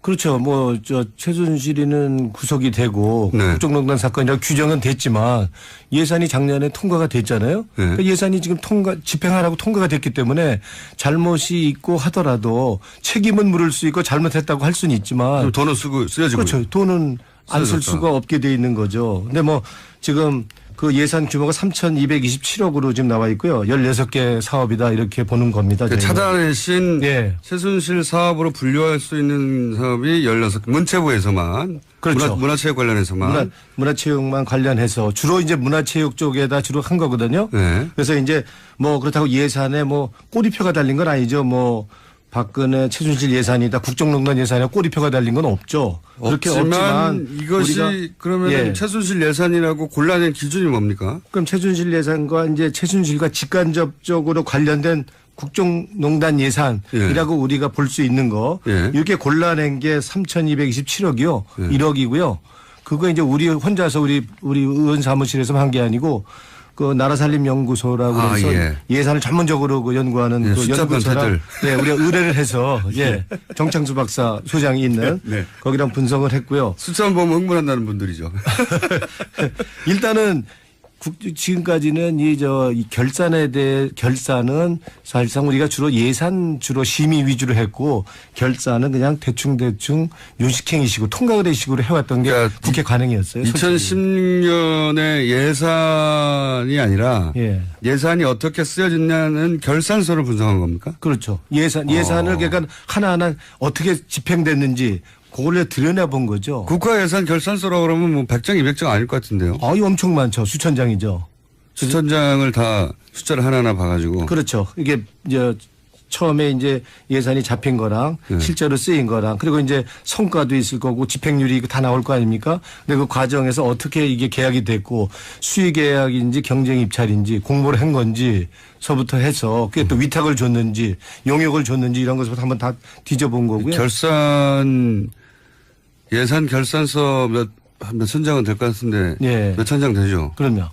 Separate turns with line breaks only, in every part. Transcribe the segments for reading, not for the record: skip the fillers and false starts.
그렇죠. 뭐 최순실이는 구속이 되고
네.
국정농단 사건이라고 규정은 됐지만 예산이 작년에 통과가 됐잖아요.
네.
그러니까 예산이 지금 집행하라고 통과가 됐기 때문에 잘못이 있고 하더라도 책임은 물을 수 있고 잘못했다고 할 수는 있지만
돈은 쓰여지고
그렇죠. 돈은 안 쓸 수가 없게 돼 있는 거죠. 근데 뭐 지금 그 예산 규모가 3,227억으로 지금 나와 있고요. 16개 사업이다 이렇게 보는 겁니다.
그 찾아내신
예.
최순실 사업으로 분류할 수 있는 사업이 16개. 문체부에서만.
그렇죠.
문화체육 관련해서만.
문화체육만 관련해서 주로 이제 문화체육 쪽에다 주로 한 거거든요.
네.
그래서 이제 뭐 그렇다고 예산에 뭐 꼬리표가 달린 건 아니죠. 뭐 박근혜 최순실 예산이다 국정농단 예산에 꼬리표가 달린 건 없죠. 그렇게 없지만
이것이 그러면
예.
최순실 예산이라고 골라낸 기준이 뭡니까?
그럼 최순실 예산과 이제 최순실과 직간접적으로 관련된 국정농단 예산이라고
예.
우리가 볼 수 있는 거
예.
이렇게 골라낸 게 3,227억이요.
예.
1억이고요. 그거 이제 우리 혼자서 우리 의원 사무실에서 한 게 아니고 그 나라살림연구소라고 해서 예산을 전문적으로 그 연구하는
예,
그 연구소랑
네,
우리가 의뢰를 해서 정창수 박사 소장이 있는
네.
거기랑 분석을 했고요.
숫자만 보면 흥분한다는 분들이죠.
일단은 지금까지는 이 결산에 대해 결산은 사실상 우리가 주로 심의 위주로 했고 결산은 그냥 대충 요식행위식으로 통과의례식으로 해왔던 게
그러니까
국회 관행이었어요.
2010년에 예산이 아니라 예산이 어떻게 쓰여졌냐는 결산서를 분석한 겁니까?
그렇죠. 예산을 그러니까 하나하나 어떻게 집행됐는지 그걸 들여다본 거죠.
국가 예산 결산서라고 그러면 뭐 100장, 200장 아닐 것 같은데요.
이거 엄청 많죠. 수천 장이죠.
수천 장을 다 숫자를 하나하나 봐가지고.
그렇죠. 이게 처음에 이제 예산이 잡힌 거랑 실제로 쓰인 거랑 그리고 이제 성과도 있을 거고 집행률이 다 나올 거 아닙니까? 근데 그 과정에서 어떻게 이게 계약이 됐고 수의 계약인지 경쟁 입찰인지 공모를 한 건지서부터 해서 그게 또 위탁을 줬는지 용역을 줬는지 이런 것부터 한번 다 뒤져본 거고요.
예산 결산서 몇천 장은 될 것 같은데 몇천 장 되죠?
그럼요.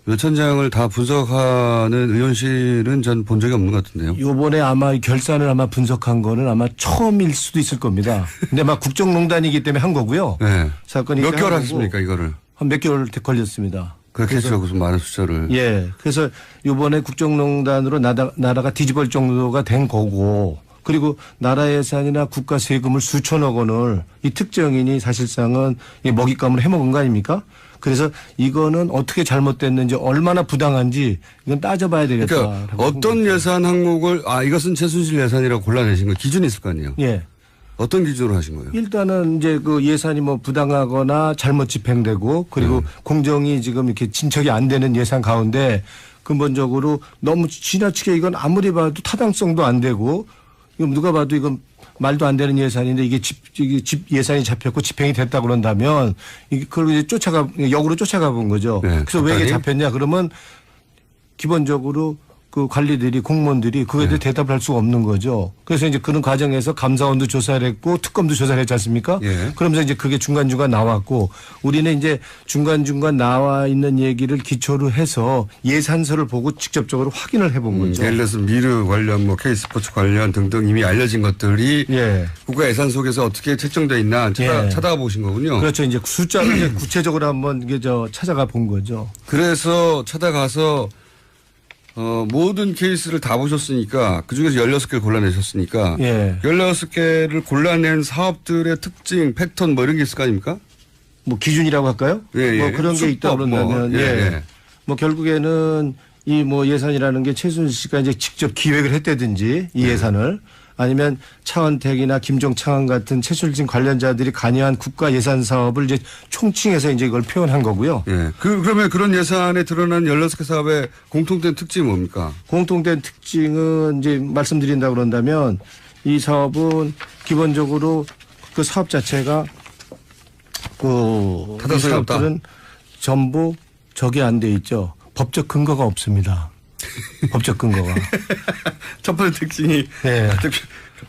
몇천 장을 다 분석하는 의원실은 전 본 적이 없는 것 같은데요.
이번에 아마 결산을 분석한 거는 아마 처음일 수도 있을 겁니다. 근데 막 국정농단이기 때문에 한 거고요.
네.
사건이
몇 개월 하셨습니까 이거를?
한 몇 개월 걸렸습니다.
그렇게 해서 무슨 많은 숫자를.
예. 그래서 이번에 국정농단으로 나라가 뒤집을 정도가 된 거고 그리고 나라 예산이나 국가 세금을 수천억 원을 이 특정인이 사실상은 먹잇감을 해먹은 거 아닙니까? 그래서 이거는 어떻게 잘못됐는지 얼마나 부당한지 이건 따져봐야 되겠다.
그러니까 어떤 예산 항목을 이것은 최순실 예산이라고 골라내신 거 기준이 있을 거 아니에요?
예.
어떤 기준으로 하신 거예요?
일단은 이제 그 예산이 뭐 부당하거나 잘못 집행되고 그리고 공정이 지금 이렇게 진척이 안 되는 예산 가운데 근본적으로 너무 지나치게 이건 아무리 봐도 타당성도 안 되고 이거 누가 봐도 이건 말도 안 되는 예산인데 이게 집 예산이 잡혔고 집행이 됐다 그런다면 그걸 이제 역으로 쫓아가 본 거죠.
네,
그래서 왜 이게 잡혔냐 그러면 기본적으로 그 관리들이 공무원들이 그거에 대해 대답을 할 수가 없는 거죠. 그래서 이제 그런 과정에서 감사원도 조사를 했고 특검도 조사를 했지 않습니까? 그러면서 이제 그게 중간중간 나왔고 우리는 이제 중간중간 나와 있는 얘기를 기초로 해서 예산서를 보고 직접적으로 확인을 해본 거죠.
예를 들어서 미르 관련 뭐 K스포츠 관련 등등 이미 알려진 것들이 국가 예산 속에서 어떻게 책정되어 있나 찾아가 보신 거군요.
그렇죠. 이제 숫자를 이제 구체적으로 한번 이게 찾아가 본 거죠.
그래서 찾아가서 모든 케이스를 다 보셨으니까 그중에서 16개를 골라내셨으니까 16개를 골라낸 사업들의 특징, 패턴 뭐 이런 게 있을 거 아닙니까?
뭐 기준이라고 할까요? 뭐 그런 게 있다 그러면 뭐 결국에는 이 뭐 예산이라는 게 최순실 씨가 이제 직접 기획을 했다든지 이 예산을 아니면 차은택이나 김종창 같은 최순실 관련자들이 관여한 국가 예산 사업을 이제 총칭해서 이제 이걸 표현한 거고요.
그러면 그런 예산에 드러난 16개 사업의 공통된 특징이 뭡니까?
공통된 특징은 이제 말씀드린다 그런다면 이 사업은 기본적으로 그 사업 자체가 그 사업들은 전부 적이 안 돼 있죠. 법적 근거가 없습니다. 법적 근거가.
첫 번째 특징이.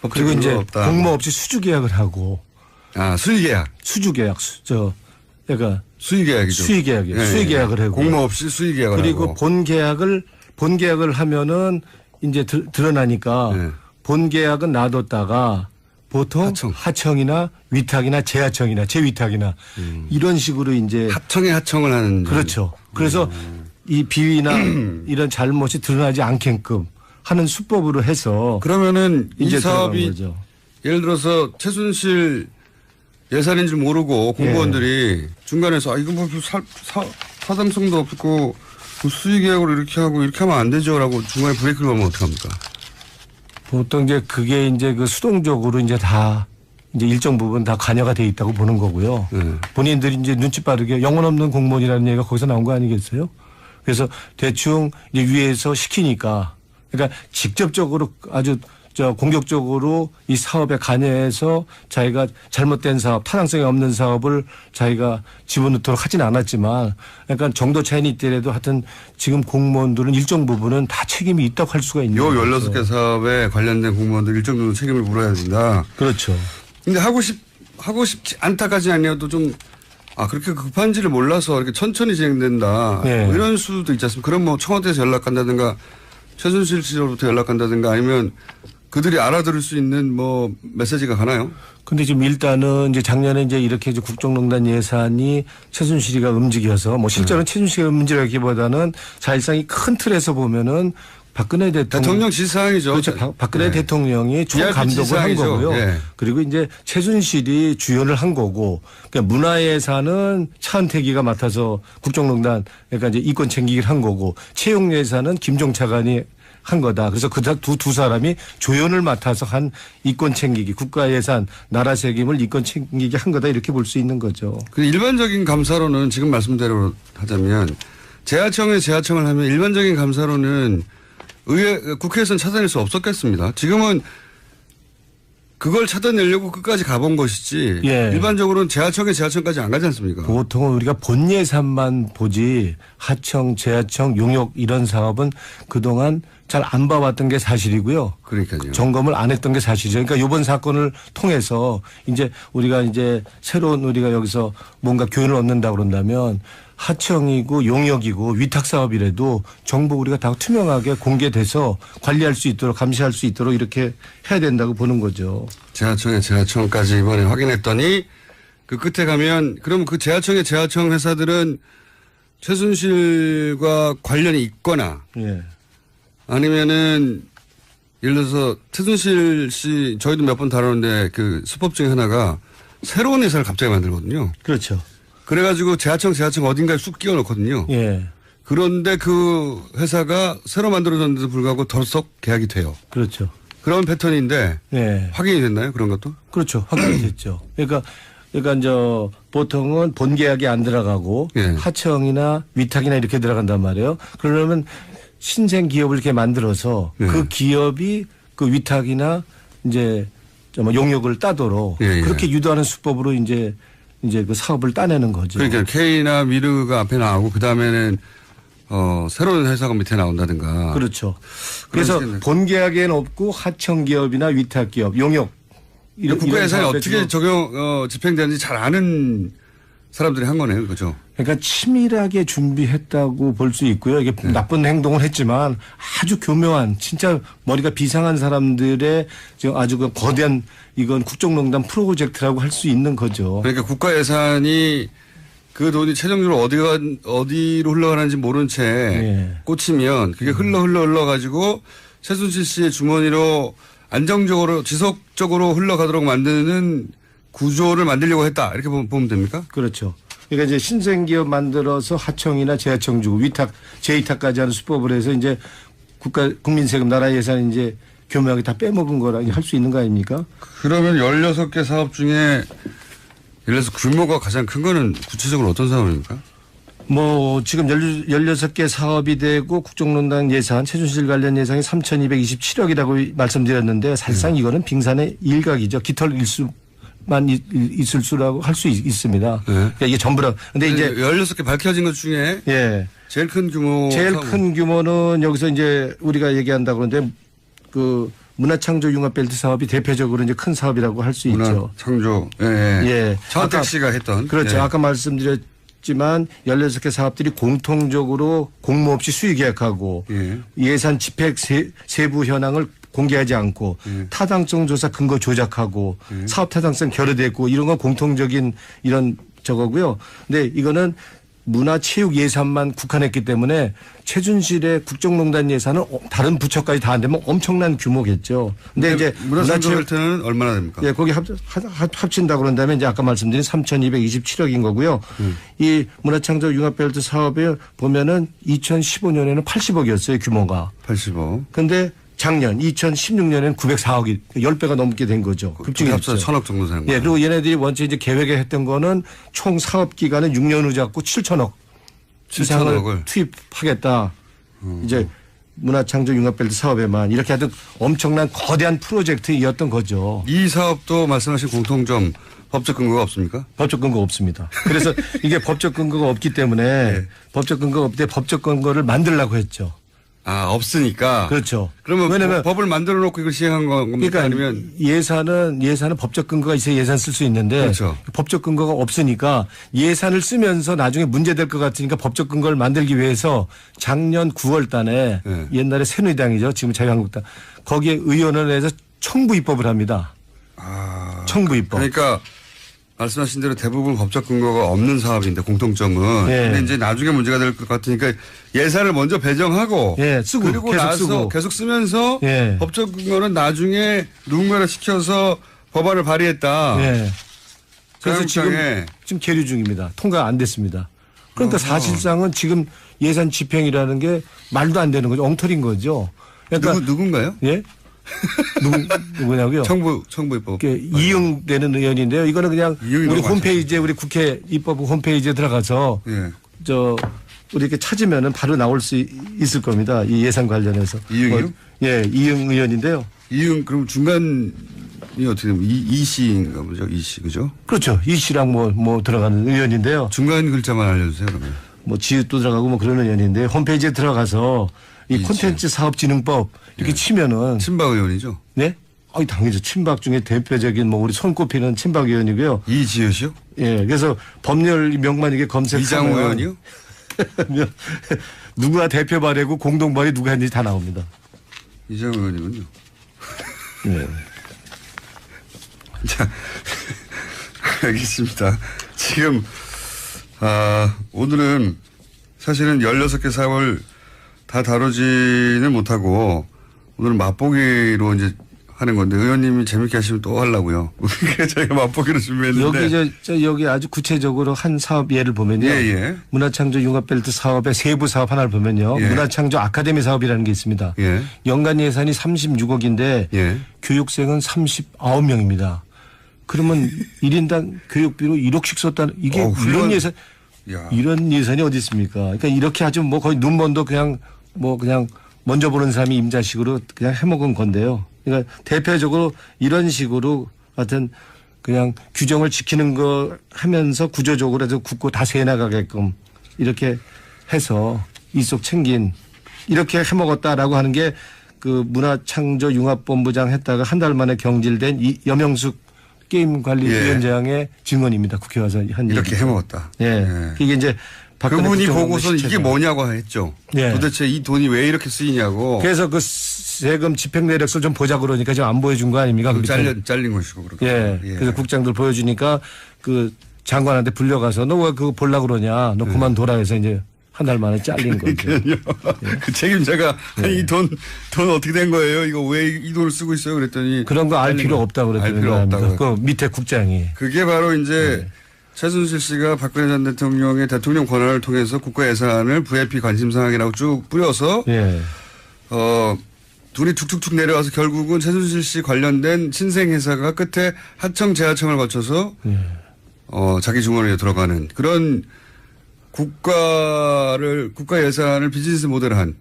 그리고 이제 공모 없이 수주 계약을 하고.
수의 계약.
수주 계약. 그러니까
수의 계약이죠.
수의 계약이에요. 수의 계약을 하고.
공모 없이 수의 계약을
그리고
하고.
본 계약을 하면은 이제 드러나니까 본 계약은 놔뒀다가 보통 하청이나 위탁이나 재하청이나 재위탁이나 이런 식으로 이제
하청에 하청을 하는.
그렇죠. 그래서 이 비위나 이런 잘못이 드러나지 않게끔 하는 수법으로 해서
그러면은 이 사업이 예를 들어서 최순실 예산인 줄 모르고 공무원들이 중간에서 이거 뭐 타당성도 없고 수익 계약으로 이렇게 하고 이렇게 하면 안 되죠라고 중간에 브레이크를 걸면 어떡합니까? 보통
이제 그게 이제 그 수동적으로 이제 다 이제 일정 부분 다 관여가 돼 있다고 보는 거고요. 본인들이 이제 눈치 빠르게 영혼 없는 공무원이라는 얘기가 거기서 나온 거 아니겠어요? 그래서 대충 이제 위에서 시키니까 그러니까 직접적으로 아주 공격적으로 이 사업에 관여해서 자기가 잘못된 사업, 타당성이 없는 사업을 자기가 집어넣도록 하진 않았지만 그러니까 정도 차이는 있더라도 하여튼 지금 공무원들은 일정 부분은 다 책임이 있다고 할 수가 있는 거죠.
16개 사업에 관련된 공무원들 일정 정도 책임을 물어야 된다.
그렇죠.
근데 하고 싶지 않다까지는 아니어도 좀 그렇게 급한지를 몰라서 이렇게 천천히 진행된다. 뭐 이런 수도 있지 않습니까? 그럼 뭐 청와대에서 연락 간다든가 최순실 씨로부터 연락 간다든가 아니면 그들이 알아들을 수 있는 뭐 메시지가 가나요? 근데 지금 일단은 이제 작년에 이제 이렇게 이제 국정농단 예산이 최순실이가 움직여서 뭐 실제로는 최순실이가 움직이기보다는 사실상 큰 틀에서 보면은 박근혜 대통령 지시사항이죠. 그렇죠. 박근혜 대통령이 총감독을 한 거고요. 그리고 이제 최순실이 주연을 한 거고 그러니까 문화예산은 차은택이가 맡아서 국정농단 그러니까 이제 이권 챙기기를 한 거고 채용예산은 김종 차관이 한 거다. 그래서 그 두 사람이 조연을 맡아서 한 이권 챙기기, 국가예산, 나라 책임을 이권 챙기기 한 거다 이렇게 볼 수 있는 거죠. 그 일반적인 감사로는 지금 말씀대로 하자면 재하청을 하면 일반적인 감사로는 국회에서는 찾아낼 수 없었겠습니다. 지금은 그걸 찾아내려고 끝까지 가본 것이지 일반적으로는 재하청까지 안 가지 않습니까? 보통은 우리가 본 예산만 보지 하청, 재하청, 용역 이런 사업은 그동안 잘 안 봐왔던 게 사실이고요. 그러니까요. 점검을 안 했던 게 사실이죠. 그러니까 이번 사건을 통해서 이제 우리가 이제 새로운 우리가 여기서 뭔가 교훈을 얻는다 그런다면 하청이고 용역이고 위탁 사업이라도 정보 우리가 다 투명하게 공개돼서 관리할 수 있도록 감시할 수 있도록 이렇게 해야 된다고 보는 거죠. 재하청까지 이번에 확인했더니 그 끝에 가면 그럼 그 재하청 회사들은 최순실과 관련이 있거나 아니면은 예를 들어서 최순실 씨 저희도 몇 번 다루는데 그 수법 중에 하나가 새로운 회사를 갑자기 만들거든요. 그렇죠. 그래가지고 재하청 어딘가에 쑥 끼워 넣거든요. 그런데 그 회사가 새로 만들어졌는데도 불구하고 덜썩 계약이 돼요. 그렇죠. 그런 패턴인데 확인이 됐나요? 그런 것도? 그렇죠. 확인이 됐죠. 그러니까 이제 보통은 본 계약이 안 들어가고 하청이나 위탁이나 이렇게 들어간단 말이에요. 그러면 신생 기업을 이렇게 만들어서 그 기업이 그 위탁이나 이제 용역을 따도록 그렇게 유도하는 수법으로 이제 그 사업을 따내는 거죠. 그러니까 K나 미르가 앞에 나오고 그 다음에는 새로운 회사가 밑에 나온다든가. 그렇죠. 그래서 본 계약에는 없고 하청 기업이나 위탁 기업, 용역 이런 국가 예산이 어떻게 집행되는지 잘 아는 사람들이 한 거네요. 그죠? 그러니까 치밀하게 준비했다고 볼 수 있고요. 이게 나쁜 행동을 했지만 아주 교묘한 진짜 머리가 비상한 사람들의 아주 그 거대한 이건 국정농단 프로젝트라고 할 수 있는 거죠. 그러니까 국가 예산이 그 돈이 최종적으로 어디로 흘러가는지 모른 채 꽂히면 그게 흘러가지고 최순실 씨의 주머니로 안정적으로 지속적으로 흘러가도록 만드는 구조를 만들려고 했다. 이렇게 보면 됩니까? 그렇죠. 그러니까 이제 신생기업 만들어서 하청이나 재하청 주고 재위탁까지 하는 수법을 해서 이제 국민 세금 나라 예산 이제 교묘하게 다 빼먹은 거라 할 수 있는 거 아닙니까? 그러면 16개 사업 중에 예를 들어서 규모가 가장 큰 거는 구체적으로 어떤 사업입니까? 뭐 지금 16개 사업이 되고 국정농단 예산 최순실 관련 예산이 3,227억이라고 말씀드렸는데 사실상 이거는 빙산의 일각이죠. 깃털 일수만 있을 수라고 할 수 있습니다. 그러니까 이게 전부 다. 근데 이제 16개 밝혀진 것 중에 제일 큰 규모는 여기서 이제 우리가 얘기한다 그러는데 그 문화창조융합벨트 사업이 대표적으로 이제 큰 사업이라고 할 수 있죠. 문화창조. 차은택 씨가 했던. 그렇죠. 아까 말씀드렸지만 16개 사업들이 공통적으로 공모 없이 수의 계약하고 예산 집행 세부 현황을
공개하지 않고 타당성 조사 근거 조작하고 사업 타당성 결여됐고 이런 건 공통적인 이런 저거고요. 근데 이거는 문화체육 예산만 국한했기 때문에 최순실의 국정농단 예산은 다른 부처까지 다 안 되면 엄청난 규모겠죠. 근데 이제
문화체육은 얼마나 됩니까?
예, 거기 합친다고 그런다면 이제 아까 말씀드린 3,227억인 거고요. 이 문화창조융합벨트 사업에 보면은 2015년에는 80억이었어요, 규모가.
80억.
근데 작년 2016년에는 904억이 10배가 넘게 된 거죠. 급증이
합쳐
됐죠.
1,000억 정도 되는 거예요.
예, 그리고 얘네들이 원체 이제 계획에 했던 거는 총 사업 기간은 6년 후 잡고 7천억 이상을 투입하겠다. 이제 문화창조융합벨트 사업에만 이렇게 하여튼 엄청난 거대한 프로젝트였던 거죠.
이 사업도 말씀하신 공통점 법적 근거가 없습니까?
법적 근거 없습니다. 그래서 이게 법적 근거가 없기 때문에
네.
법적 근거가 없대 법적 근거를 만들려고 했죠.
아, 없으니까.
그렇죠.
그러면
왜냐면
법을 만들어 놓고 이걸 시행한 겁니까?
그러니까
아니면
예산은 법적 근거가 있어야 예산 쓸 수 있는데
그렇죠.
법적 근거가 없으니까 예산을 쓰면서 나중에 문제될 것 같으니까 법적 근거를 만들기 위해서 작년 9월 달에
네.
옛날에 새누리당이죠. 지금 자유한국당. 거기에 의원을 해서 청부 입법을 합니다.
아,
청부 입법.
그러니까 말씀하신 대로 대부분 법적 근거가 없는 사업인데 공통점은.
네.
근데 이제 나중에 문제가 될 것 같으니까 예산을 먼저 배정하고.
예, 쓰고
그리고
계속
나서
쓰고.
계속 쓰면서.
예.
법적 근거는 나중에 누군가를 시켜서 법안을 발의했다.
예. 그래서
자유한국당에.
지금 계류 중입니다. 통과 안 됐습니다. 그러니까 사실상은 지금 예산 집행이라는 게 말도 안 되는 거죠. 엉터리인 거죠. 그러니까
누군가요?
예? 누구냐고요?
청부입법.
이응되는 의원인데요. 이거는 그냥
이응이
우리
너무
홈페이지에 우리 국회 입법부 홈페이지에 들어가서
예.
우리 이렇게 찾으면은 바로 나올 수 있을 겁니다. 이 예산 관련해서.
이응이요?
예, 이응 의원인데요.
이응 그럼 중간이 어떻게 되면 이 씨인가 보죠? 이 씨 그죠?
그렇죠. 이 씨랑 뭐 들어가는 의원인데요.
중간 글자만 알려주세요 그러면.
뭐 지읒도 들어가고 뭐 그런 의원인데 홈페이지에 들어가서 이
이씨.
콘텐츠 사업진흥법 이렇게 치면은
친박 의원이죠?
네? 당연히 친박 중에 대표적인 뭐 우리 손꼽히는 친박 의원이고요.
이지읒이요?
예, 그래서 법률 명만 이게 검색하면
이장우 의원이요?
누가 대표 발의고 공동 발의 누가 했는지 다 나옵니다.
이장우 의원이군요.
네.
자, 알겠습니다. 지금 오늘은 사실은 16개 사업을 다 다루지는 못하고 오늘은 맛보기로 이제 하는 건데 의원님이 재밌게 하시면 또 하려고요. 그러니까 저희가 맛보기로 준비했는데
여기 아주 구체적으로 한 사업 예를 보면요.
예.
문화창조융합벨트 사업의 세부 사업 하나를 보면요.
예.
문화창조 아카데미 사업이라는 게 있습니다.
예.
연간 예산이 36억인데
예.
교육생은 39명입니다. 그러면 1인당 교육비로 1억씩 썼다는 이게 이런 예산
야.
이런 예산이 어디 있습니까? 그러니까 이렇게 아주 뭐 거의 눈먼도 그냥 먼저 보는 사람이 임자식으로 그냥 해먹은 건데요. 그러니까 대표적으로 이런 식으로 하여튼 그냥 규정을 지키는 거 하면서 구조적으로 해서 굳고 다 새나가게끔 이렇게 해서 일속 챙긴 이렇게 해먹었다라고 하는 게 그 문화창조융합본부장 했다가 한 달 만에 경질된 여명숙 게임관리위원장의 증언입니다. 국회 와서 한
이렇게
얘기.
해먹었다.
예. 이게 이제
그분이 보고서는 이게 뭐냐고 했죠.
예.
도대체 이 돈이 왜 이렇게 쓰이냐고.
그래서 그 세금 집행 내역서 좀 보자 그러니까 지금 안 보여준 거 아닙니까?
잘린 것이고 그렇게.
예. 그래서 국장들 보여주니까 그 장관한테 불려가서 너 왜 그거 보려고 그러냐. 너 그만둬라 해서 이제 한 달 만에 잘린 거죠.
예. 그 책임자가 이 돈 어떻게 된 거예요? 이거 왜 이 돈을 쓰고 있어요? 그랬더니
그런 거 알 필요 없다고 그랬더니
알 필요 없다고.
그 밑에 국장이.
그게 바로 이제 최순실 씨가 박근혜 전 대통령의 대통령 권한을 통해서 국가 예산을 VIP 관심사항이라고 쭉 뿌려서
예.
돈이 툭툭툭 내려와서 결국은 최순실 씨 관련된 신생회사가 끝에 하청 재하청을 거쳐서 자기 주머니에 들어가는 그런 국가 예산을 비즈니스 모델화한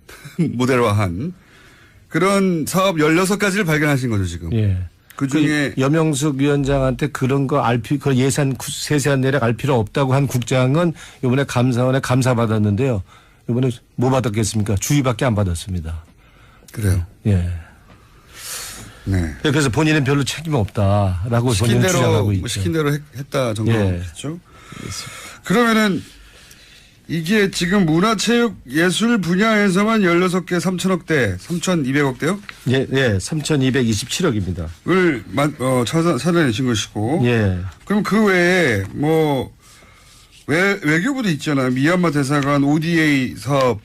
그런 사업 16가지를 발견하신 거죠, 지금.
예.
그 중에
여명숙 위원장한테 그런 거 그 예산 세세한 내역 알 필요 없다고 한 국장은 이번에 감사원에 감사 받았는데요. 이번에 뭐 받았겠습니까? 주의밖에 안 받았습니다.
그래요.
예.
네.
그래서 본인은 별로 책임 없다라고 본인은 주장하고 있죠.
시킨 대로 했다 정도
예.
했죠. 그러면은 이게 지금 문화체육예술 분야에서만 16개 3천억대, 3,200억대요?
예, 3,227억입니다.
을 찾아내신 것이고.
예.
그럼 그 외에 뭐 외교부도 있잖아요. 미얀마 대사관 ODA 사업.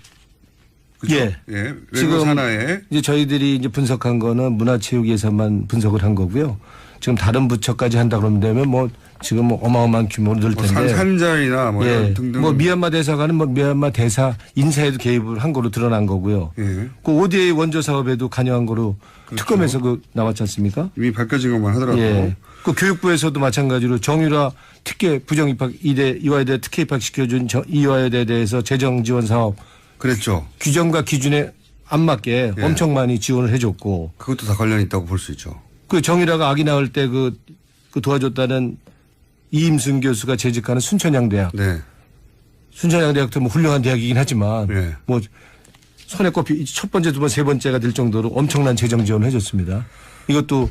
그죠?
예.
외교
지금
산하에.
이제 저희들이 이제 분석한 거는 문화체육에서만 분석을 한 거고요. 지금 다른 부처까지 한다 그러면 되면 뭐 지금 뭐 어마어마한 규모로 늘 텐데.
산자이나 뭐 이런 등등.
뭐 미얀마 대사관은 뭐 미얀마 대사 인사에도 개입을 한 거로 드러난 거고요.
예.
그 ODA 원조 사업에도 관여한 거로
그렇죠.
특검에서 그 나왔지 않습니까?
이미 밝혀진 것만 하더라도.
예. 그 교육부에서도 마찬가지로 정유라 특혜 부정입학 이화여대 특혜 입학시켜준 이화여대에 대해서 재정 지원 사업.
그랬죠.
규정과 기준에 안 맞게
예.
엄청 많이 지원을 해줬고.
그것도 다 관련이 있다고 볼 수 있죠.
그 정유라가 아기 낳을 때 그 도와줬다는 이임순 교수가 재직하는 순천향대학.
네.
순천향대학도 뭐 훌륭한 대학이긴 하지만
네.
뭐 손에 꼽히 첫 번째, 두 번째, 세 번째가 될 정도로 엄청난 재정 지원을 해줬습니다. 이것도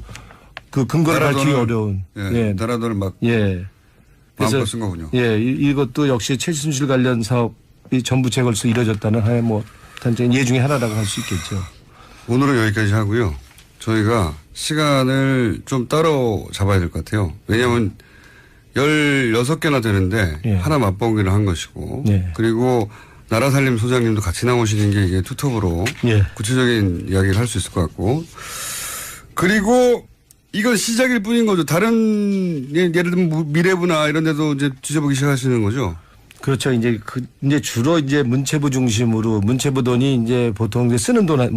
그 근거를 밝히기 어려운.
예. 나라돈을 막.
예.
마음껏 쓴 거군요.
예. 이것도 역시 최순실 관련 사업이 전부 재걸수 이뤄졌다는 하나의 뭐 단적인 예 중에 하나라고 할 수 있겠죠.
오늘은 여기까지 하고요. 저희가 시간을 좀 따로 잡아야 될 것 같아요. 왜냐하면 16개나 되는데
예.
하나 맛보기를 한 것이고
예.
그리고 나라살림 소장님도 같이 나오시는 게 이게 투톱으로
예.
구체적인 이야기를 할 수 있을 것 같고 그리고 이건 시작일 뿐인 거죠. 다른 예를 들면 미래부나 이런 데도 이제 뒤져보기 시작하시는 거죠.
그렇죠. 이제 주로 이제 문체부 중심으로 문체부 돈이 이제 보통 이제 쓰는 돈,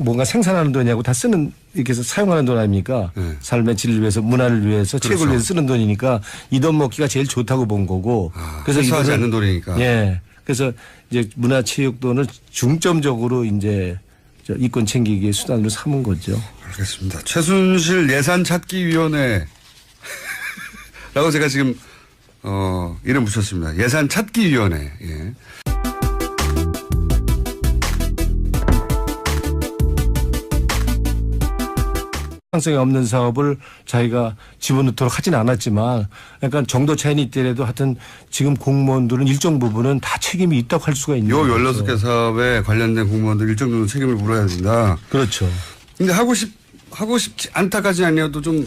뭔가 생산하는 돈이하고 다 쓰는 이렇게 해서 사용하는 돈 아닙니까?
네.
삶의 질을 위해서, 문화를 위해서,
그렇죠.
체육을 위해서 쓰는 돈이니까 이 돈 먹기가 제일 좋다고 본 거고.
그래서 회수하지 않는 돈이니까.
예. 그래서 이제 문화체육 돈을 중점적으로 이제 이권 챙기기의 수단으로 삼은 거죠.
알겠습니다. 최순실 예산 찾기 위원회 라고 제가 지금 이름 붙였습니다. 예산 찾기 위원회. 예.
상성이 없는 사업을 자기가 집어넣도록 하진 않았지만 약간 정도 차이는 있더라도 하여튼 지금 공무원들은 일정 부분은 다 책임이 있다고 할 수가 있는
요
거죠.
16개 사업에 관련된 공무원들 일정 정도 책임을 물어야 된다.
그렇죠.
근데 하고 싶지 않다까지는 아니어도 좀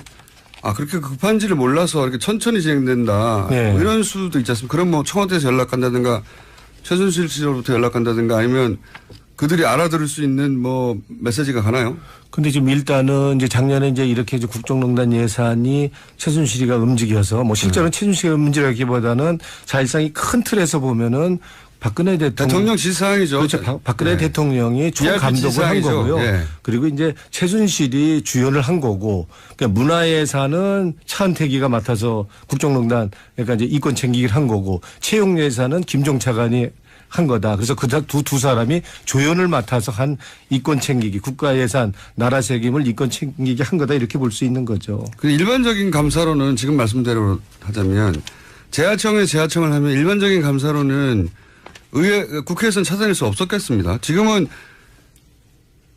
그렇게 급한지를 몰라서 이렇게 천천히 진행된다.
네.
뭐 이런 수도 있지 않습니까? 그럼 뭐 청와대에서 연락 간다든가 최순실 씨로부터 연락 간다든가 아니면 그들이 알아들을 수 있는 뭐 메시지가 가나요?
근데 지금 일단은 이제 작년에 이제 이렇게 이제 국정농단 예산이 최순실이가 움직여서 뭐 실제로는 최순실이가 움직이기보다는 사실상 이 큰 틀에서 보면은 박근혜
대통령 지시사항이죠.
그렇죠. 박근혜 대통령이 총감독을 한 거고요.
네.
그리고 이제 최순실이 주연을 한 거고, 그러니까 문화예산은 차은택이가 맡아서 국정농단, 그러니까 이제 이권 챙기기를 한 거고, 채용예산은 김종 차관이 한 거다. 그래서 그 두 사람이 조연을 맡아서 한 이권 챙기기, 국가예산, 나라 책임을 이권 챙기기 한 거다. 이렇게 볼 수 있는 거죠.
그 일반적인 감사로는 지금 말씀대로 하자면 재하청을 하면 일반적인 감사로는 국회에서는 찾아낼 수 없었겠습니다. 지금은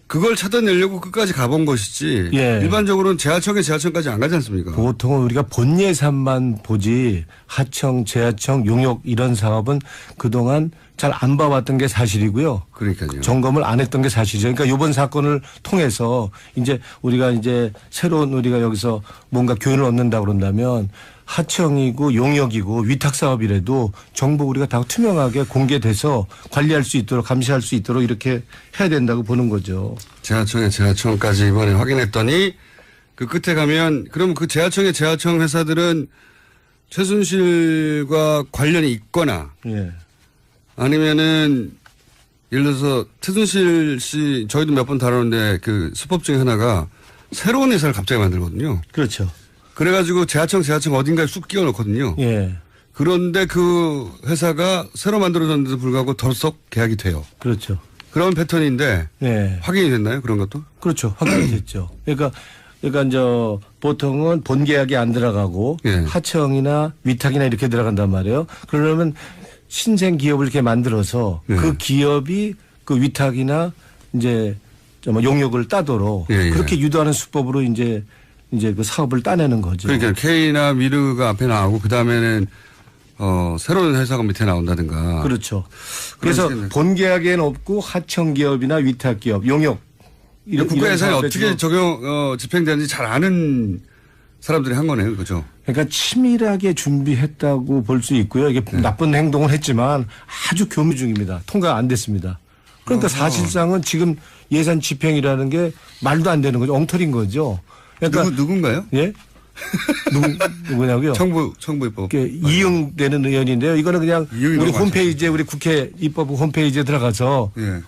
그걸 찾아내려고 끝까지 가본 것이지
예.
일반적으로는 재하청까지 안 가지 않습니까?
보통은 우리가 본 예산만 보지 하청, 재하청, 용역 이런 사업은 그동안 잘 안 봐왔던 게 사실이고요.
그러니까요.
점검을 안 했던 게 사실이죠. 그러니까 이번 사건을 통해서 이제 우리가 이제 새로운 우리가 여기서 뭔가 교훈을 얻는다 그런다면 하청이고 용역이고 위탁 사업이라도 정보 우리가 다 투명하게 공개돼서 관리할 수 있도록 감시할 수 있도록 이렇게 해야 된다고 보는 거죠.
재하청까지 이번에 확인했더니 그 끝에 가면 그럼 그 재하청 회사들은 최순실과 관련이 있거나
예.
아니면은 예를 들어서 최순실 씨 저희도 몇 번 다루는데 그 수법 중에 하나가 새로운 회사를 갑자기 만들거든요.
그렇죠.
그래가지고 재하청 어딘가에 쑥 끼워 넣거든요.
예.
그런데 그 회사가 새로 만들어졌는데도 불구하고 덜썩 계약이 돼요.
그렇죠.
그런 패턴인데
예.
확인이 됐나요? 그런 것도?
그렇죠. 확인이 됐죠. 그러니까 보통은 본 계약이 안 들어가고
예.
하청이나 위탁이나 이렇게 들어간단 말이에요. 그러려면 신생 기업을 이렇게 만들어서
예.
그 기업이 그 위탁이나 이제 용역을 따도록
예.
그렇게 유도하는 수법으로 이제 그 사업을 따내는 거죠.
그러니까 K나 미르가 앞에 나오고 그 다음에는 새로운 회사가 밑에 나온다든가.
그렇죠. 그래서 본 계약에는 없고 하청 기업이나 위탁 기업, 용역.
국가 예산이 어떻게 집행되는지 잘 아는 사람들이 한 거네요. 그죠?
그러니까 치밀하게 준비했다고 볼 수 있고요. 이게 나쁜 행동을 했지만 아주 교미 중입니다. 통과 안 됐습니다. 그러니까 사실상은 지금 예산 집행이라는 게 말도 안 되는 거죠. 엉터리인 거죠. 그러니까
누군가요?
예? 누구냐고요?
청부입법.
이응되는 의원인데요. 이거는 그냥 우리 홈페이지에 우리 국회 입법부 홈페이지에 들어가서
예.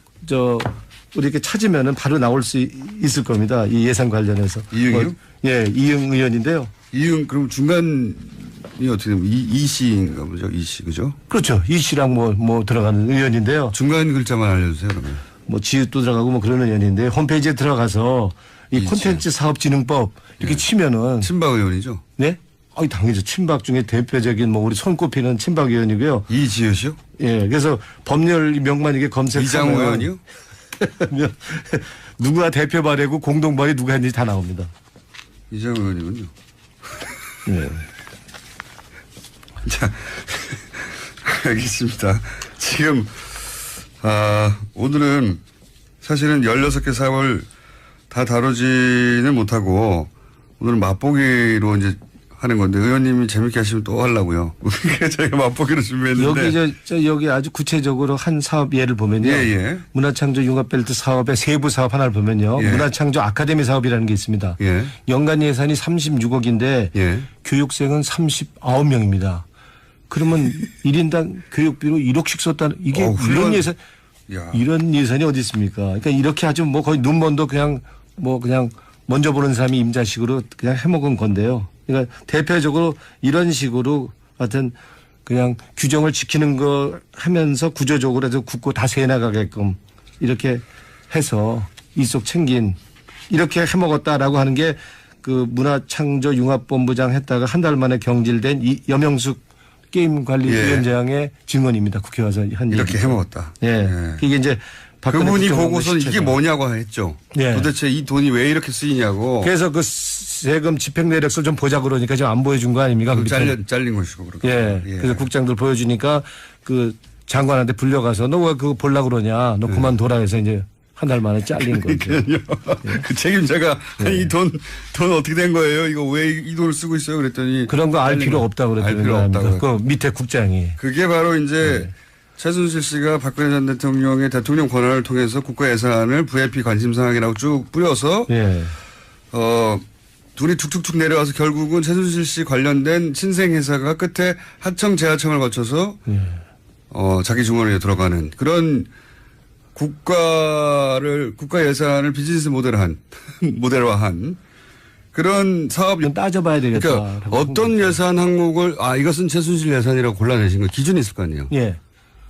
우리 이렇게 찾으면은 바로 나올 수 있을 겁니다. 이 예산 관련해서.
이응이요?
예, 이응 의원인데요.
이응 그럼 중간이 어떻게 되면 이 씨인가 보죠? 이 씨 그죠?
그렇죠. 이 씨랑 뭐 들어가는 의원인데요.
중간 글자만 알려주세요 그러면.
뭐 지읒도 들어가고 뭐 그런 의원인데 홈페이지에 들어가서 이 콘텐츠 사업진흥법 이렇게 치면은
친박 의원이죠?
네? 당연히죠. 친박 중에 대표적인 뭐 우리 손꼽히는 친박 의원이고요.
이지읒이요?
예. 그래서 법률 명만 이게 검색하면
이장호 의원이요?
누가 대표 발의고 공동 발의 누가 했는지 다 나옵니다.
이장호 의원이군요.
네.
자, 알겠습니다. 지금 오늘은 사실은 16개 사업을 다 다루지는 못하고 오늘은 맛보기로 이제 하는 건데 의원님이 재밌게 하시면 또 하려고요. 그러니까 저희가 맛보기로 준비했는데
여기 아주 구체적으로 한 사업 예를 보면요.
예.
문화창조 융합벨트 사업의 세부 사업 하나를 보면요.
예.
문화창조 아카데미 사업이라는 게 있습니다.
예.
연간 예산이 36억인데
예.
교육생은 39명입니다. 그러면 1인당 교육비로 1억씩 썼다는 이게 이런 예산 이런 예산이 어디 있습니까? 그러니까 이렇게 아주 뭐 거의 눈먼도 그냥 먼저 보는 사람이 임자식으로 그냥 해먹은 건데요. 그러니까 대표적으로 이런 식으로 하여튼 그냥 규정을 지키는 거 하면서 구조적으로 해서 굳고 다 새나가게끔 이렇게 해서 일속 챙긴 이렇게 해먹었다라고 하는 게 그 문화창조융합본부장 했다가 한 달 만에 경질된 여명숙 게임관리위원장의 증언입니다. 국회 와서 한
이렇게
얘기죠.
해먹었다.
예. 이게 이제
그분이 보고서 이게 뭐냐고 했죠.
예.
도대체 이 돈이 왜 이렇게 쓰이냐고.
그래서 그 세금 집행 내역서를 좀 보자 그러니까 지금 안 보여준 거 아닙니까?
잘린 것이고 그렇게.
예. 그래서 국장들 보여주니까 그 장관한테 불려가서 너 왜 그거 보려고 그러냐. 너 그만둬라 해서 이제 한 달 만에 잘린 거죠.
예. 그 책임자가 이 돈 어떻게 된 거예요? 이거 왜 이 돈을 쓰고 있어요? 그랬더니
그런 거 알 필요 없다고 그랬더니
알 필요 없다고.
그 밑에 국장이.
그게 바로 이제 최순실 씨가 박근혜 전 대통령의 대통령 권한을 통해서 국가 예산을 VIP 관심 사항이라고 쭉 뿌려서 돈이 툭툭툭 내려와서 결국은 최순실 씨 관련된 신생회사가 끝에 하청 재하청을 거쳐서 자기 주머니에 들어가는 그런 국가 예산을 비즈니스 모델화한 그런 사업이
따져봐야 되겠다.
그러니까 어떤 예산 항목을 이것은 최순실 예산이라고 골라내신 거 기준이 있을 거 아니에요.
예.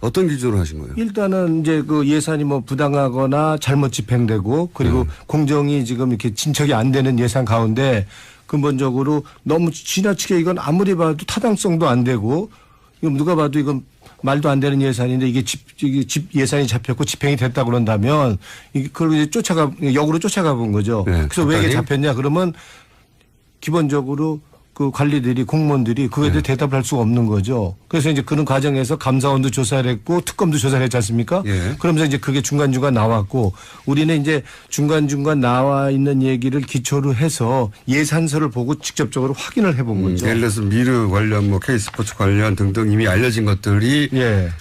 어떤 기준으로 하신 거예요?
일단은 이제 그 예산이 뭐 부당하거나 잘못 집행되고 그리고 공정이 지금 이렇게 진척이 안 되는 예산 가운데 근본적으로 너무 지나치게 이건 아무리 봐도 타당성도 안 되고 이건 누가 봐도 이건 말도 안 되는 예산인데 이게 집 예산이 잡혔고 집행이 됐다 그런다면 그걸 이제 역으로 쫓아가 본 거죠.
네,
그래서 왜 이게 잡혔냐 그러면 기본적으로 그 관리들이 공무원들이 그거에 대해 대답을 할 수가 없는 거죠. 그래서 이제 그런 과정에서 감사원도 조사를 했고 특검도 조사를 했지 않습니까?
예.
그러면서 이제 그게 중간중간 나왔고 우리는 이제 중간중간 나와 있는 얘기를 기초로 해서 예산서를 보고 직접적으로 확인을 해본 거죠.
예를 들어서 미르 관련 뭐 K스포츠 관련 등등 이미 알려진 것들이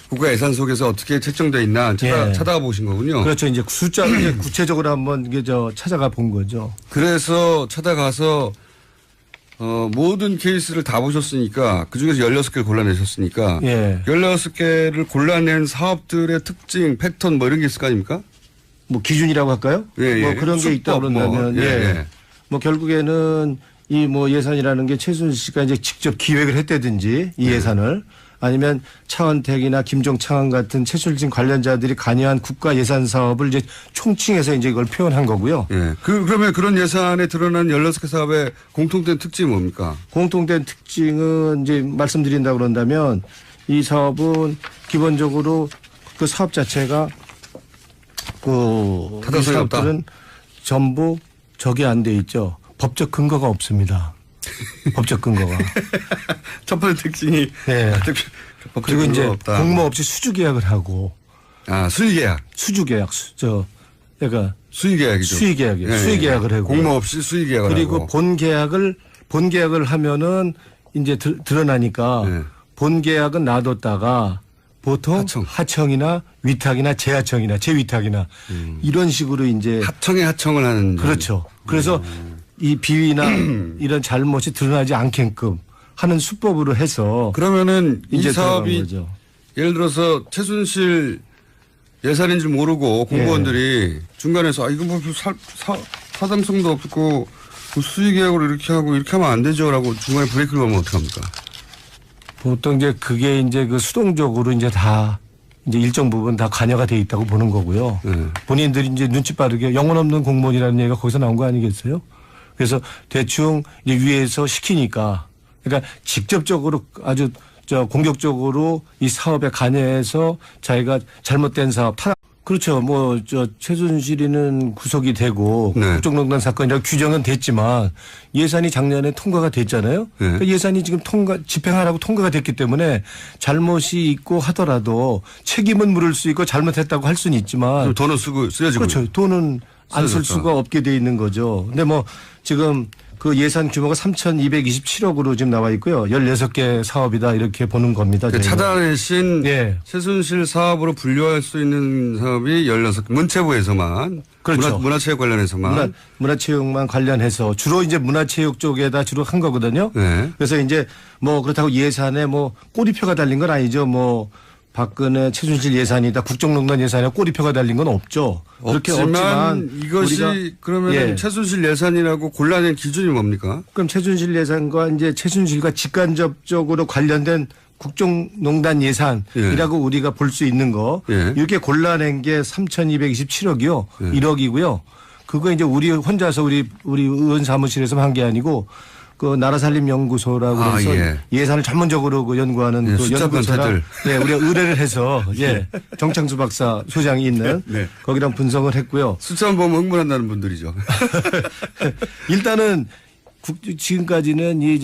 국가 예산 속에서 어떻게 책정돼 있나 찾아가 보신 거군요.
그렇죠. 이제 숫자를 이제 구체적으로 한번 이게 찾아가 본 거죠.
그래서 찾아가서 모든 케이스를 다 보셨으니까 그중에서 16개를 골라내셨으니까 16개를 골라낸 사업들의 특징, 패턴 뭐 이런 게 있을 거 아닙니까?
뭐 기준이라고 할까요? 뭐 그런 게 있다 그런다면 뭐 결국에는 이 뭐 예산이라는 게 최순실 씨가 이제 직접 기획을 했다든지 이 예산을 아니면 차은택이나 김종창 같은 최순실 관련자들이 관여한 국가 예산 사업을 이제 총칭해서 이제 이걸 표현한 거고요.
그러면 그런 예산에 드러난 16개 사업의 공통된 특징이 뭡니까?
공통된 특징은 이제 말씀드린다 그런다면 이 사업은 기본적으로 그 사업 자체가 이 사업들은 전부 적이 안 돼 있죠. 법적 근거가 없습니다. 법적 근거가.
첫 번째 특징이.
네.
법적
그리고 이제
없다.
공모 없이 수주 계약을 하고.
아, 수의 계약.
수주 계약. 그러니까
수의 계약이죠.
수의 계약이에요.
네,
수의 계약을 하고.
공모 없이 수의 계약을
그리고
하고.
본 계약을 하면은 이제 드러나니까
네.
본 계약은 놔뒀다가 보통 하청이나 위탁이나 재하청이나 재위탁이나 이런 식으로 이제
하청에 하청을 하는.
그렇죠. 그래서 이 비위나 이런 잘못이 드러나지 않게끔 하는 수법으로 해서
그러면은 이 사업이
거죠.
예를 들어서 최순실 예산인 줄 모르고 공무원들이 중간에서 이거 뭐 사담성도 없고 뭐 수의 계약으로 이렇게 하고 이렇게 하면 안 되죠라고 중간에 브레이크를 걸면 어떡합니까?
보통 이제 그게 이제 그 수동적으로 이제 다 이제 일정 부분 다 관여가 돼 있다고 보는 거고요. 본인들이 이제 눈치 빠르게 영혼 없는 공무원이라는 얘기가 거기서 나온 거 아니겠어요? 그래서 대충 이제 위에서 시키니까 그러니까 직접적으로 아주 공격적으로 이 사업에 관여해서 자기가 잘못된 사업 그렇죠. 뭐 최순실이는 구속이 되고 국정농단 사건이라고 규정은 됐지만 예산이 작년에 통과가 됐잖아요. 그러니까 예산이 지금 집행하라고 통과가 됐기 때문에 잘못이 있고 하더라도 책임은 물을 수 있고 잘못했다고 할 수는 있지만
돈은 쓰여지고
그렇죠. 돈은 안 쓸 수가 없게 돼 있는 거죠. 근데 뭐 지금 그 예산 규모가 3,227억으로 지금 나와 있고요. 16개 사업이다 이렇게 보는 겁니다.
차단해신 최순실 사업으로 분류할 수 있는 사업이 16개. 문체부에서만.
그렇죠.
문화체육 관련해서만.
문화체육만 관련해서 주로 이제 문화체육 쪽에다 주로 한 거거든요. 그래서 이제 뭐 그렇다고 예산에 뭐 꼬리표가 달린 건 아니죠. 뭐 박근혜 최순실 예산이다 국정농단 예산에 꼬리표가 달린 건 없죠. 그렇게 없지만
이것이 그러면 최순실 예산이라고 골라낸 기준이 뭡니까?
그럼 최순실 예산과 이제 최순실과 직간접적으로 관련된 국정농단 예산이라고 우리가 볼 수 있는 거 이렇게 골라낸 게 3,227억이요. 1억이고요. 그거 이제 우리 혼자서 우리 의원 사무실에서 한 게 아니고 그 나라살림연구소라고 해서 예산을 전문적으로 그 연구하는 그 연구소랑 우리가 의뢰를 해서 정창수 박사 소장이 있는 거기랑 분석을 했고요.
숫자만 보면 흥분한다는 분들이죠.
일단은 지금까지는 이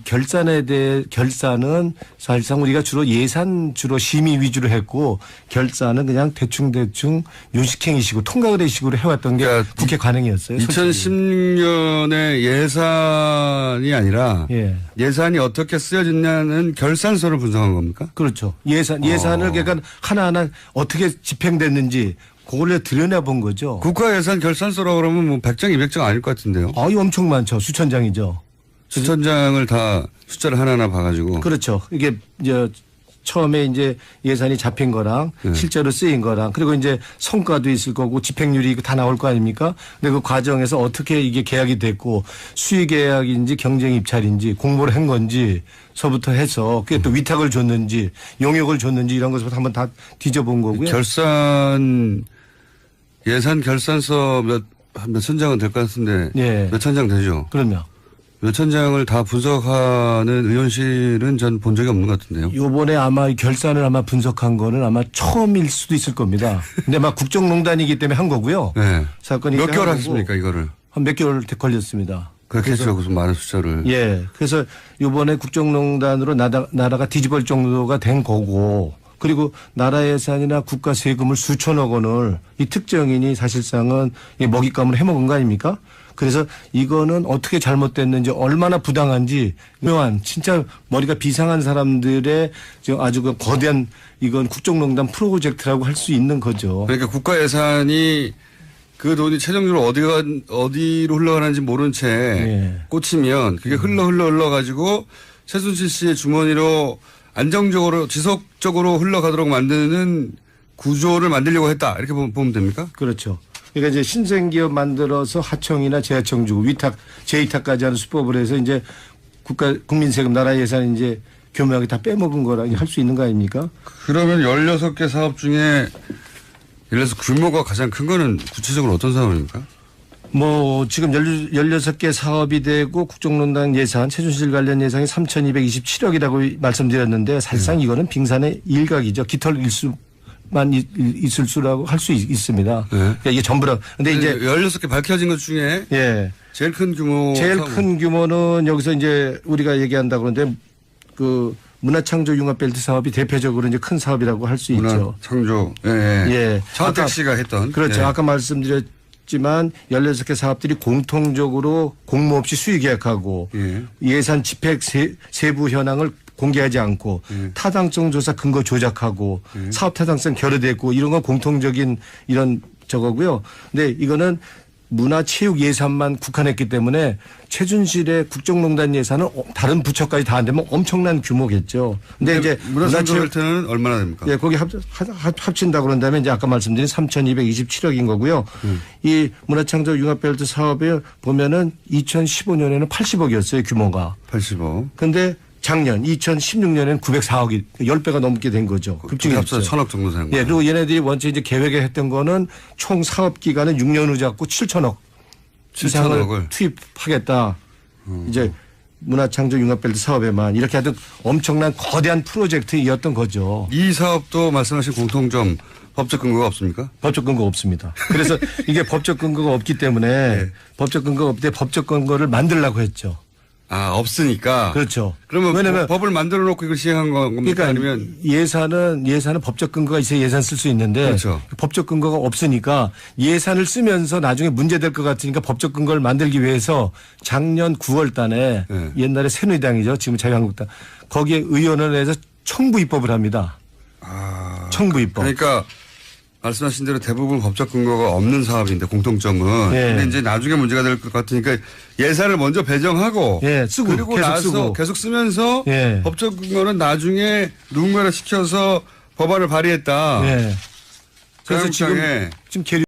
결산은 사실상 우리가 주로 심의 위주로 했고 결산은 그냥 대충 요식행위식으로 통과의례식으로 해왔던 게 국회 관행이었어요.
2016년에 예산이 아니라 예산이 어떻게 쓰여졌냐는 결산서를 분석한 겁니까?
그렇죠. 예산을 그러니까 하나하나 어떻게 집행됐는지 그걸 들여다본 거죠.
국가 예산 결산서라고 그러면 뭐 100장, 200장 아닐 것 같은데요.
이거 엄청 많죠. 수천 장이죠.
수천 장을 다 숫자를 하나하나 봐가지고.
그렇죠. 이게 처음에 이제 예산이 잡힌 거랑 실제로 쓰인 거랑 그리고 이제 성과도 있을 거고 집행률이 다 나올 거 아닙니까? 근데 그 과정에서 어떻게 이게 계약이 됐고 수의 계약인지 경쟁 입찰인지 공모를 한 건지 서부터 해서 그게 또 위탁을 줬는지 용역을 줬는지 이런 것부터 한번 다 뒤져본 거고요.
예산 결산서 몇천 장은 될 것 같은데 몇천 장 되죠?
그럼요.
몇천 장을 다 분석하는 의원실은 전 본 적이 없는 것 같은데요.
이번에 아마 결산을 분석한 거는 아마 처음일 수도 있을 겁니다. 근데 국정농단이기 때문에 한 거고요. 사건이
몇 개월 하셨습니까 이거를?
한 몇 개월 걸렸습니다.
그렇겠죠. 무슨 많은 숫자를.
그래서 이번에 국정농단으로 나라가 뒤집을 정도가 된 거고 그리고 나라 예산이나 국가 세금을 수천억 원을 이 특정인이 사실상은 먹잇감으로 해먹은 거 아닙니까? 그래서 이거는 어떻게 잘못됐는지 얼마나 부당한지 묘한 진짜 머리가 비상한 사람들의 아주 그 거대한 이건 국정농단 프로젝트라고 할 수 있는 거죠.
그러니까 국가 예산이 그 돈이 최종적으로 어디로 흘러가는지 모른 채 꽂히면 그게 흘러가지고 최순실 씨의 주머니로 안정적으로 지속적으로 흘러가도록 만드는 구조를 만들려고 했다. 이렇게 보면 됩니까?
그렇죠. 그러니까 이제 신생기업 만들어서 하청이나 재하청 주고 재위탁까지 하는 수법을 해서 이제 국민 세금 나라 예산 이제 교묘하게 다 빼먹은 거라 할 수 있는 거 아닙니까?
그러면 16개 사업 중에 예를 들어서 규모가 가장 큰 거는 구체적으로 어떤 사업입니까?
지금 16개 사업이 되고 국정농단 예산, 최순실 관련 예산이 3,227억이라고 말씀드렸는데 사실상 이거는 빙산의 일각이죠. 깃털 일수 만 있을 수라고 할 수 있습니다. 그러니까 이게 전부라. 근데 이제
16개 밝혀진 것 중에
예.
제일 큰 규모.
제일 큰 규모는 여기서 이제 우리가 얘기한다 그러는데 그 문화창조 융합벨트 사업이 대표적으로 이제 큰 사업이라고 할 수 있죠.
창조. 예.
예.
차은택 씨가 했던.
그렇죠.
예.
아까 말씀드렸지만 16개 사업들이 공통적으로 공모 없이 수의 계약하고 예산 집행 세부 현황을 공개하지 않고 타당성 조사 근거 조작하고 사업 타당성 결여됐고 이런 건 공통적인 이런 저거고요. 근데 이거는 문화체육 예산만 국한했기 때문에 최순실의 국정농단 예산은 다른 부처까지 다 안 되면 엄청난 규모겠죠. 근데 이제
문화체육벨트는 얼마나 됩니까?
예, 거기 합친다 그런다면 이제 아까 말씀드린 3,227억인 거고요. 이 문화창조 융합벨트 사업에 보면은 2015년에는 80억이었어요, 규모가.
80억.
근데 작년 2016년에는 904억이 10배가 넘게 된 거죠. 급증이
합쳐서 1,000억 정도 되는 거예요.
예, 그리고 얘네들이 먼저 이제 계획에 했던 거는 총 사업 기간은 6년 후 잡고 7천억 이상을 투입하겠다. 이제 문화창조 융합벨트 사업에만 이렇게 하던 엄청난 거대한 프로젝트였던 거죠.
이 사업도 말씀하신 공통점 법적 근거가 없습니까?
법적 근거 없습니다. 그래서 이게 법적 근거가 없기 때문에 법적 근거가 없대 법적 근거를 만들려고 했죠.
아, 없으니까.
그렇죠.
그러면 왜냐면 법을 만들어 놓고 이걸 시행한 겁니까?
그러니까
아니면
예산은 법적 근거가 있어야 예산 쓸 수 있는데
그렇죠.
법적 근거가 없으니까 예산을 쓰면서 나중에 문제될 것 같으니까 법적 근거를 만들기 위해서 작년 9월 달에 옛날에 새누리당이죠. 지금 자유한국당. 거기에 의원을 해서 청부 입법을 합니다. 청부 입법.
그러니까 말씀하신 대로 대부분 법적 근거가 없는 사업인데 공통점은. 근데 이제 나중에 문제가 될 것 같으니까 예산을 먼저 배정하고.
쓰고
그리고
계속
나서
쓰고.
계속 쓰면서 법적 근거는 나중에 누군가를 시켜서 법안을 발의했다.
그래서 지금 계류